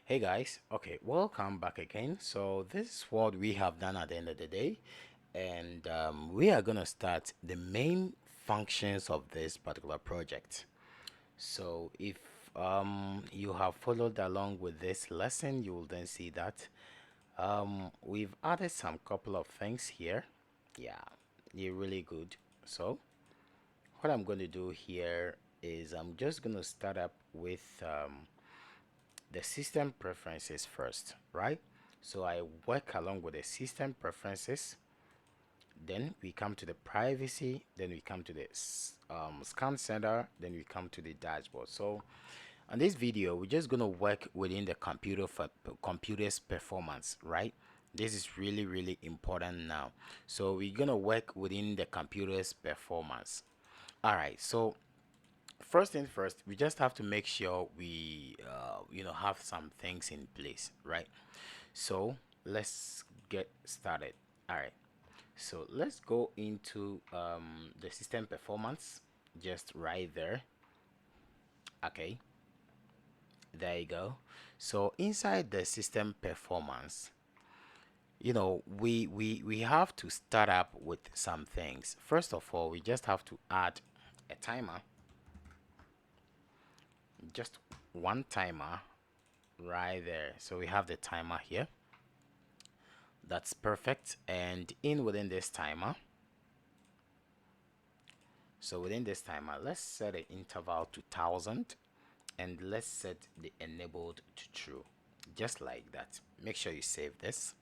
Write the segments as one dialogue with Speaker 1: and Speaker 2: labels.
Speaker 1: Hey guys, okay, welcome back again. So this is what we have done at the end of the day, and we are gonna start the main functions of this particular project. So if you have followed along with this lesson, you will then see that we've added some couple of things here. Yeah, they're really good. So what I'm going to do here is I'm just going to start up with the system preferences first, right? So I work along with the system preferences, then we come to the privacy, then we come to the scan center, then we come to the dashboard. So on this video, we're just going to work within the computer's performance, right? This is really important now. So we're going to work within the computer's performance. All right, so first thing first, we just have to make sure we have some things in place, right? So let's get started. All right, so let's go into the system performance, just right there. Okay, there you go. So inside the system performance, we have to start up with some things. First of all, we just have to add a timer, just one timer right there. So we have the timer here. That's perfect. And within this timer, so within this timer, let's set the interval to 1000 and let's set the enabled to true, just like that. Make sure you save this.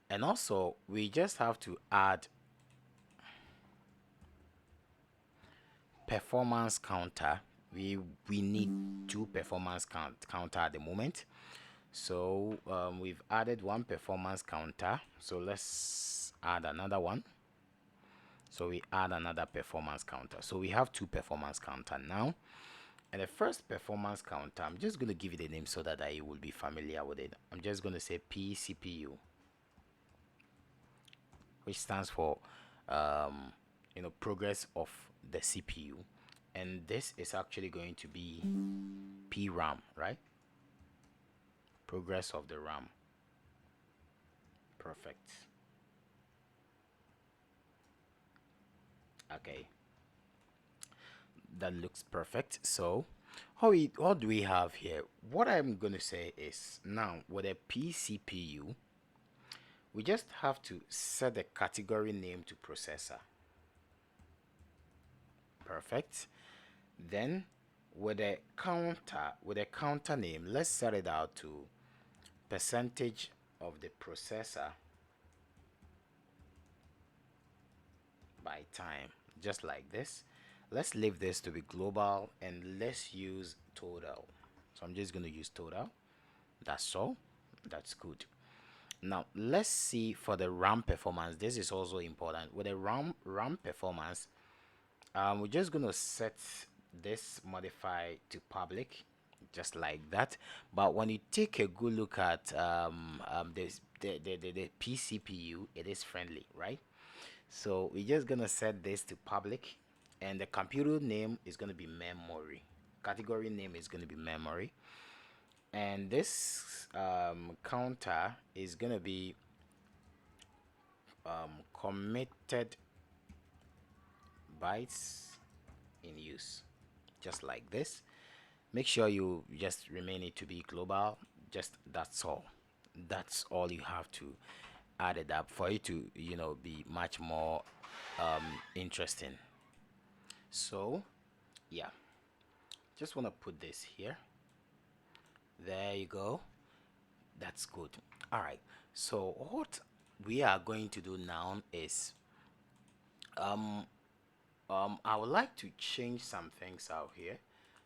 Speaker 1: And also we just have to add performance counter. We need two performance counter at the moment. So we've added one performance counter, so let's add another one. So we add another performance counter, so we have two performance counter now. And the first performance counter, I'm just going to give it a name so that I will be familiar with it. I'm just going to say PCPU, which stands for progress of the CPU, and this is actually going to be PRAM, right? Progress of the RAM. Perfect. Okay, that looks perfect. So what do we have here? What I'm going to say is, now with a PCPU, we just have to set the category name to processor. Perfect. Then with a counter name, let's set it out to percentage of the processor by time, just like this. Let's leave this to be global and let's use total. So I'm just going to use total. That's all. That's good. Now let's see for the RAM performance. This is also important. With the RAM performance, we're just going to set this modify to public, just like that. But when you take a good look at this the PCPU, it is friendly, right? So we're just gonna set this to public, and the computer name is gonna be memory. Category name is gonna be memory, and this counter is gonna be committed bytes in use, just like this. Make sure you just remain it to be global. Just that's all you have to add it up for it to be much more interesting. So yeah, just want to put this here. There you go. That's good. All right, so what we are going to do now is um I would like to change some things out here.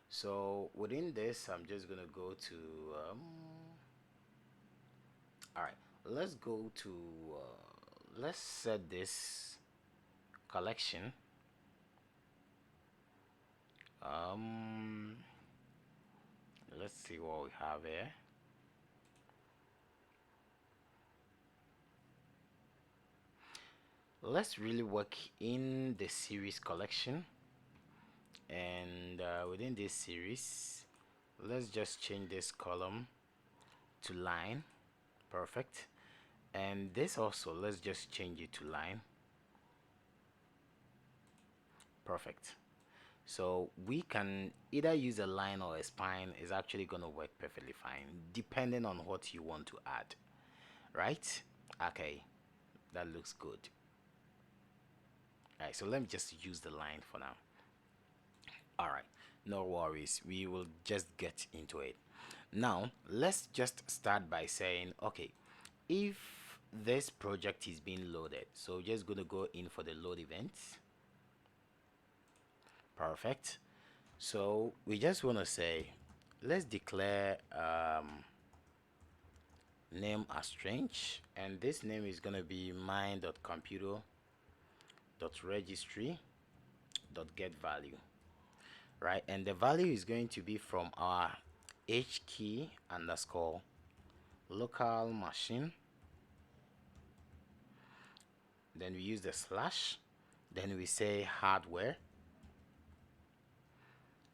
Speaker 1: So within this, I'm just gonna go to all right, let's go to let's set this collection. um let's see what we have here. Let's really work in the series collection, and within this series, let's just change this column to line. Perfect. And this also, let's just change it to line. Perfect. So we can either use a line or a spine. Is actually going to work perfectly fine depending on what you want to add, right? Okay, that looks good. All right, so let me just use the line for now. All right, no worries, we will just get into it. Now let's just start by saying, okay, if this project is being loaded, so we're just going to go in for the load events. Perfect. So we just want to say, let's declare name as strange, and this name is going to be mine.computer.registry.getValue, right? And the value is going to be from our h key underscore local machine, then we use the slash, then we say hardware,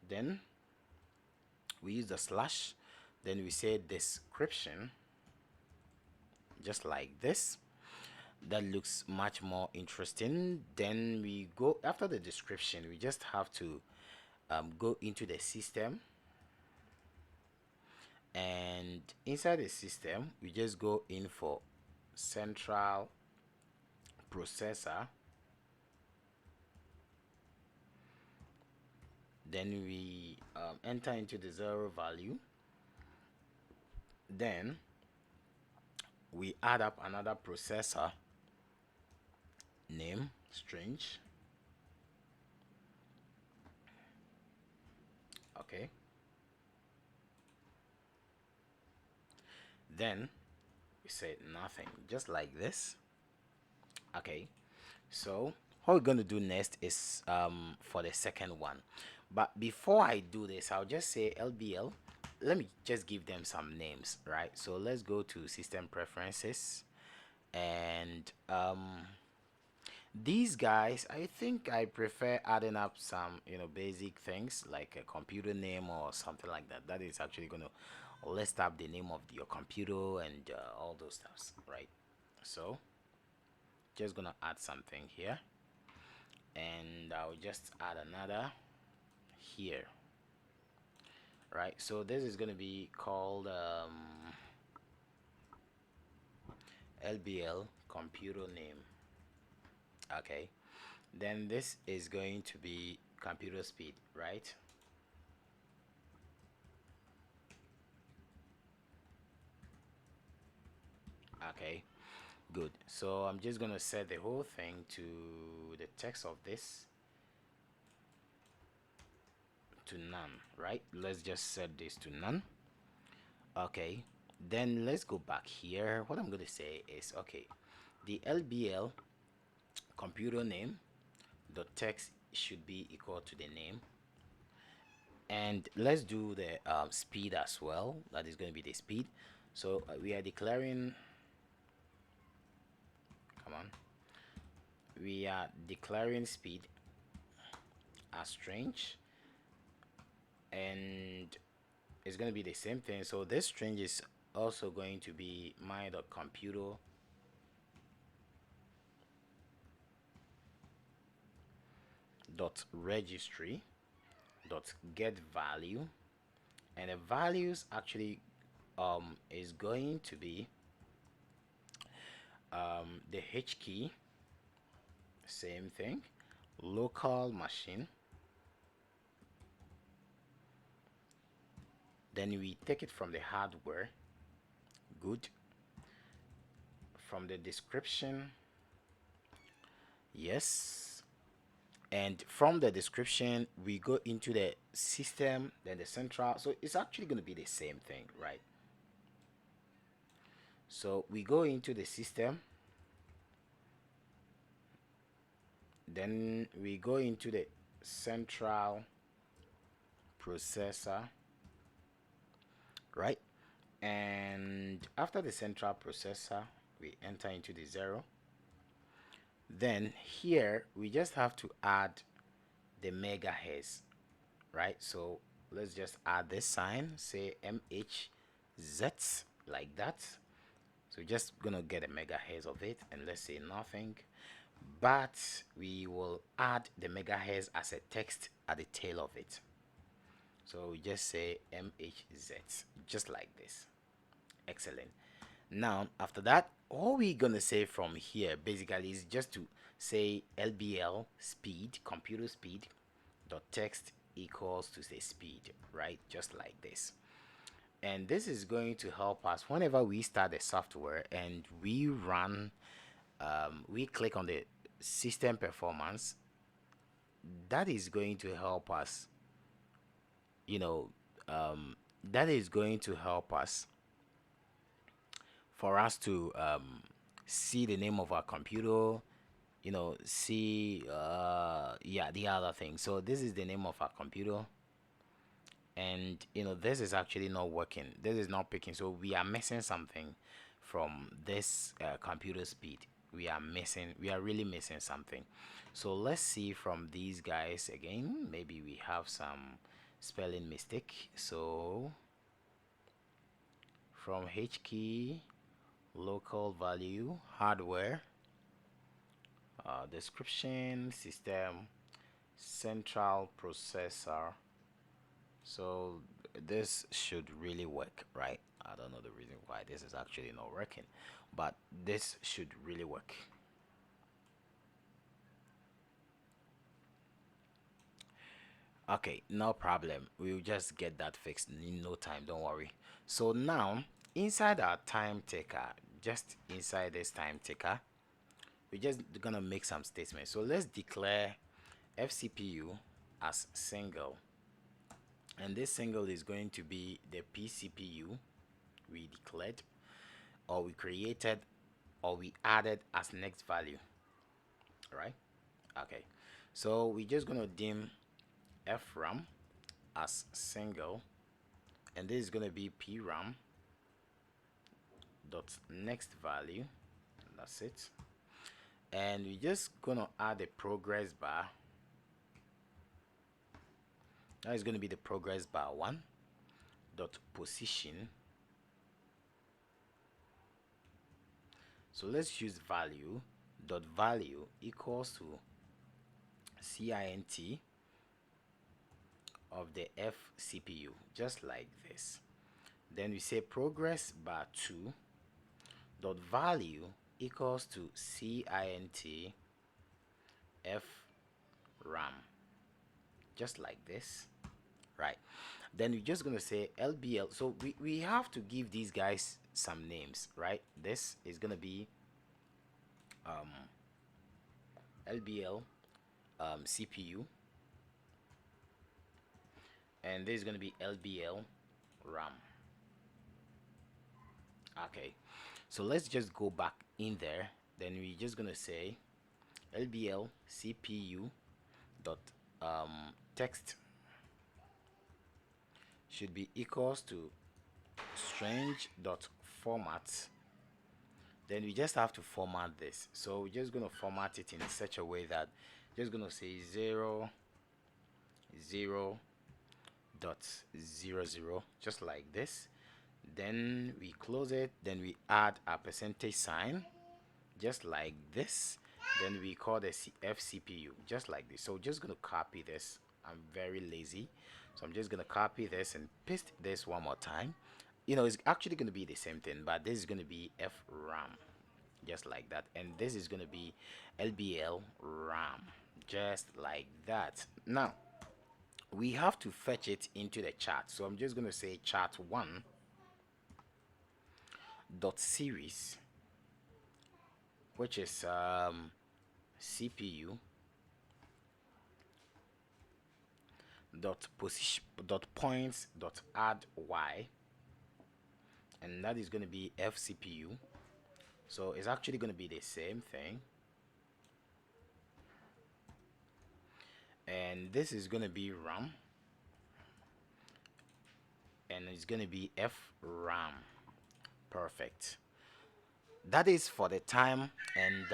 Speaker 1: then we use the slash, then we say description, just like this. That looks much more interesting. Then we go after the description, we just have to go into the system, and inside the system we just go in for central processor, then we enter into the 0 value, then we add up another processor name strange. Okay, then we say nothing, just like this. Okay, so what we're going to do next is for the second one, but before I do this, I'll just say LBL. Let me just give them some names, right? So let's go to system preferences, and these guys, I think I prefer adding up some, basic things like a computer name or something like that. That is actually going to list up the name of your computer and all those stuffs, right? So just gonna add something here, and I'll just add another here, right? So this is going to be called LBL computer name. Okay, then this is going to be computer speed, right? Okay, good. So I'm just gonna set the whole thing to the text of this to none, right? Let's just set this to none. Okay, then let's go back here. What I'm gonna say is, okay, the LBL computer name dot text should be equal to the name, and let's do the speed as well. That is going to be the speed. So we are declaring, come on, we are declaring speed as strange, and it's going to be the same thing. So this string is also going to be my.computer dot registry dot get value, and the values actually is going to be the h key, same thing, local machine, then we take it from the hardware, good, from the description, yes, and from the description we go into the system, then the central. So it's actually going to be the same thing, right? So we go into the system, then we go into the central processor, right? And after the central processor we enter into the 0. Then here we just have to add the megahertz, right? So let's just add this sign, say MHZ, like that. So just gonna get a megahertz of it, and let's say nothing, but we will add the megahertz as a text at the tail of it. So we just say MHZ, just like this. Excellent. Now after that, all we're gonna say from here basically is just to say LBL speed, computer speed dot text equals to say speed, right? Just like this. And this is going to help us whenever we start the software and we run, we click on the system performance. That is going to help us, you know, that is going to help us for us to see the name of our computer, see yeah, the other thing. So this is the name of our computer, and this is actually not working, this is not picking, so we are missing something from this computer speed. We are really missing something. So let's see from these guys again. Maybe we have some spelling mistake. So from H key, local value, hardware, description, system, central processor. So this should really work, right? I don't know the reason why this is actually not working, but this should really work. Okay, no problem, we'll just get that fixed in no time, don't worry. So now inside our time taker, just inside this time taker, we're just gonna make some statements. So let's declare fcpu as single, and this single is going to be the pcpu we declared, or we created, or we added as next value, right? Okay, so we're just gonna dim fram as single, and this is gonna be pram dot next value, and that's it. And we're just gonna add a progress bar. Now it's gonna be the progress bar 1 dot position. So let's use value dot value equals to cint of the f CPU, just like this. Then we say progress bar 2 dot value equals to cint f ram, just like this, right? Then we're just gonna say lbl. So we have to give these guys some names, right? This is gonna be lbl CPU, and this is gonna be lbl ram. Okay, so let's just go back in there. Then we're just gonna say lbl CPU dot text should be equals to strange dot format. Then we just have to format this. So we're just gonna format it in such a way that just gonna say 0 0 dot 0 0, just like this. Then we close it, then we add a percentage sign, just like this. Then we call the fcpu, just like this. So just gonna copy this. I'm very lazy, so I'm just gonna copy this and paste this one more time. It's actually gonna be the same thing, but this is gonna be fram, just like that, and this is gonna be lbl ram, just like that. Now we have to fetch it into the chart, so I'm just gonna say chart1 dot series, which is CPU dot position dot points dot add y, and that is going to be fcpu. So it's actually going to be the same thing, and this is going to be ram, and it's going to be fram. Perfect. That is for the time, and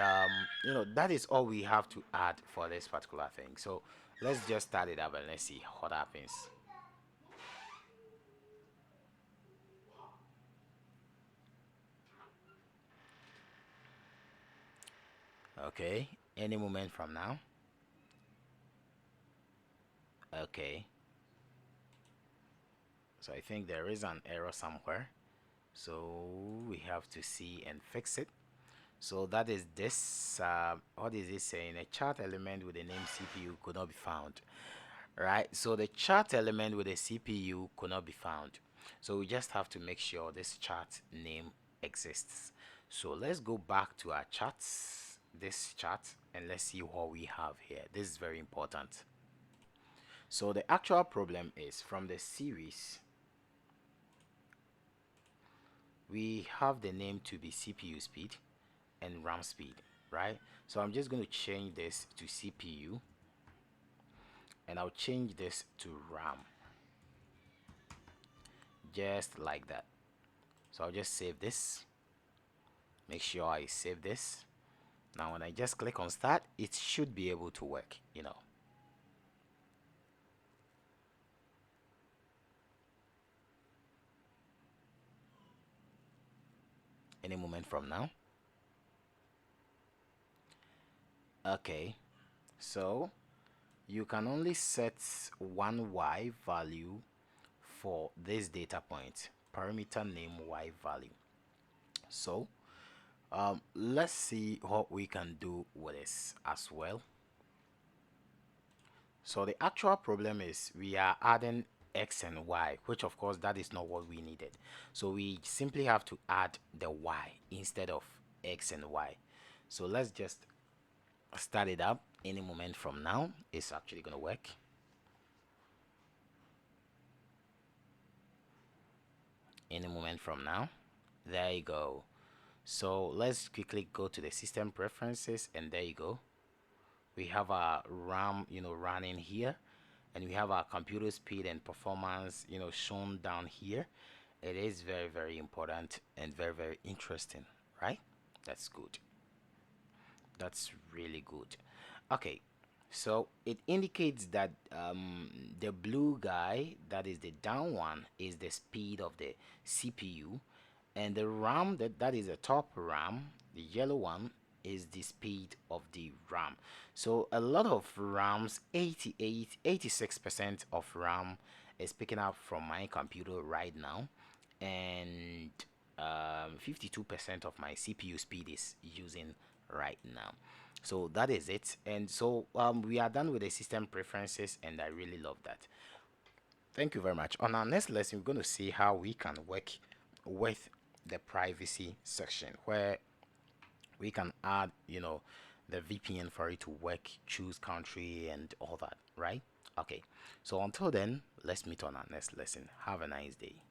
Speaker 1: that is all we have to add for this particular thing. So let's just start it up and let's see what happens. Okay, any moment from now. Okay, so I think there is an error somewhere, so we have to see and fix it. So that is this. What is it saying? A chart element with the name CPU could not be found. Right, so the chart element with the CPU could not be found. So we just have to make sure this chart name exists. So let's go back to our charts, this chart, and let's see what we have here. This is very important. So the actual problem is from the series, we have the name to be CPU speed and RAM speed, right? So I'm just going to change this to CPU, and I'll change this to RAM, just like that. So I'll just save this. Make sure I save this. Now when I just click on start, it should be able to work, any moment from now. Okay, so you can only set one Y value for this data point, parameter name Y value. So let's see what we can do with this as well. So the actual problem is we are adding X and Y, which of course that is not what we needed. So we simply have to add the Y instead of X and Y. So let's just start it up. Any moment from now, it's actually going to work. Any moment from now. There you go. So let's quickly go to the system preferences, and there you go. We have our RAM, running here, and we have our computer speed and performance, shown down here. It is very, very important and very, very interesting, right? That's good. That's really good. Okay, so it indicates that the blue guy, that is the down one, is the speed of the CPU, and the RAM, that is the top RAM, the yellow one, is the speed of the RAM. So a lot of RAMs, 86% of RAM is picking up from my computer right now, and 52% of my CPU speed is using right now. So that is it. And so we are done with the system preferences, and I really love that. Thank you very much. On our next lesson, we're going to see how we can work with the privacy section, where we can add, the VPN for it to work, choose country and all that, right? Okay. So until then, let's meet on our next lesson. Have a nice day.